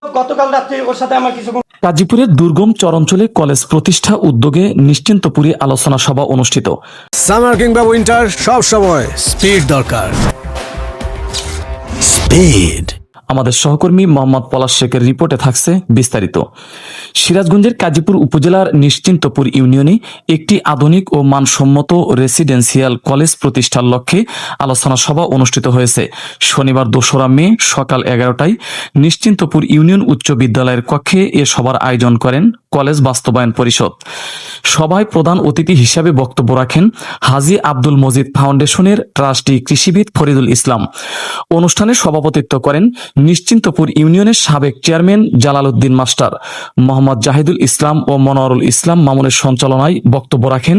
গতকাল রাত্রে ওর সাথে আমার কিছু গাজীপুরের দুর্গম চরাঞ্চলে কলেজ প্রতিষ্ঠা উদ্যোগে নিশ্চিন্তপুরে আলোচনা সভা অনুষ্ঠিত। সামার কিংবা উইন্টার সব সময় স্পিড দরকার। স্পিড। আমাদের সহকর্মী মোহাম্মদ পলাশ শেখের রিপোর্টে থাকছে বিস্তারিত। সিরাজগঞ্জের কাজীপুর উপজেলার নিশ্চিন্তপুর ইউনিয়নে একটি আধুনিক ও মানসম্মত রেসিডেন্সিয়াল কলেজ প্রতিষ্ঠার লক্ষ্যে আলোচনা সভা অনুষ্ঠিত হয়েছে। শনিবার ২রা মে সকাল ১১টায় নিশ্চিন্তপুর ইউনিয়ন উচ্চ বিদ্যালয়ের কক্ষে এ সভার আয়োজন করেন কলেজ বাস্তবায়ন পরিষদ। সভায় প্রধান অতিথি হিসাবে বক্তব্য রাখেন হাজী আব্দুল মজিদ ফাউন্ডেশনের ট্রাস্টি কৃষিবিদ ফরিদুল ইসলাম। অনুষ্ঠানে সভাপতিত্ব করেন নিশ্চিন্তপুর ইউনিয়নের সাবেক চেয়ারম্যান জালাল উদ্দিন মাস্টার। মোহাম্মদ জাহিদুল ইসলাম ও মনোয়ারুল ইসলাম মামুনের সঞ্চালনায় বক্তব্য রাখেন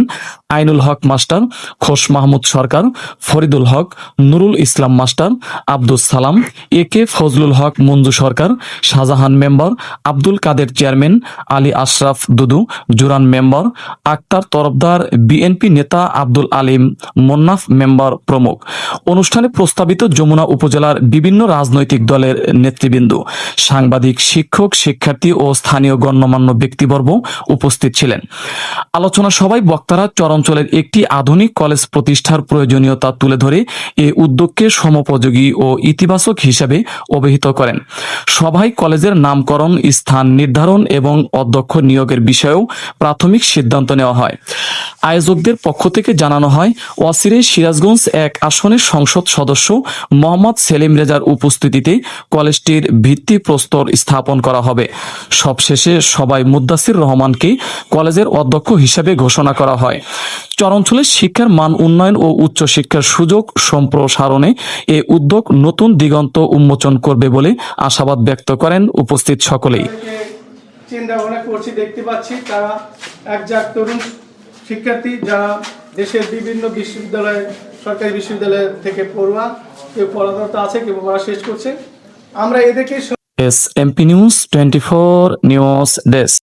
আইনুল হক মাস্টার, খোশ মাহমুদ সরকার, ফরিদুল হক, নুরুল ইসলাম মাস্টার, আব্দুস সালাম, একে ফজলুল হক মঞ্জু সরকার, শাহজাহান মেম্বার, আব্দুল কাদের চেয়ারম্যান, আলী আশরাফ দুদু, জুরান মেম্বার, আক্তার তরফদার, বিএনপি নেতা আব্দুল আলিম মোন্নাফ মেম্বার প্রমুখ। অনুষ্ঠানে প্রস্তাবিত যমুনা উপজেলার বিভিন্ন রাজনৈতিক দলের নেতৃবৃন্দ, সাংবাদিক, শিক্ষক, শিক্ষার্থী ও স্থানীয় গণ্যমান্য ব্যক্তিবর্গ উপস্থিত ছিলেন। আলোচনা সভায় বক্তারা চরাঞ্চলের একটি আধুনিক কলেজ প্রতিষ্ঠার প্রয়োজনীয়তা তুলে ধরে এ উদ্যোগকে সমোপযোগী ও ইতিবাচক হিসেবে অভিহিত করেন। সভায় কলেজের নামকরণ, স্থান নির্ধারণ এবং অধ্যক্ষ নিয়োগের বিষয়েও প্রাথমিক সিদ্ধান্ত নেওয়া হয়। আয়োজকদের পক্ষ থেকে জানানো হয়, ওয়াসিরে সিরাজগঞ্জ ১ আসনের সংসদ সদস্য মোহাম্মদ সেলিম রেজার উপস্থিতিতে কলেজটির ভিত্তিপ্রস্তর স্থাপন করা হবে। সবশেষে সবাই মুদ্দাসির রহমানকে কলেজের অধ্যক্ষ হিসেবে ঘোষণা করা হয়। চরাঞ্চলের শিক্ষার মান উন্নয়ন ও উচ্চশিক্ষার সুযোগ সম্প্রসারণে এ উদ্যোগ নতুন দিগন্ত উন্মোচন করবে বলে আশাবাদ ব্যক্ত করেন উপস্থিত সকলেই। চিন্তা ভাবনা করছি, দেখতে পাচ্ছি তারা একজাক তরুণ শিক্ষার্থী যারা দেশের বিভিন্ন বিশ্ববিদ্যালয়, সরকারি বিশ্ববিদ্যালয় থেকে পড়ুয়া, কেউ পড়াশোনা আছে, কেউ পড়া শেষ করছে। আমরা এদেরকে S MP news 24 news desk.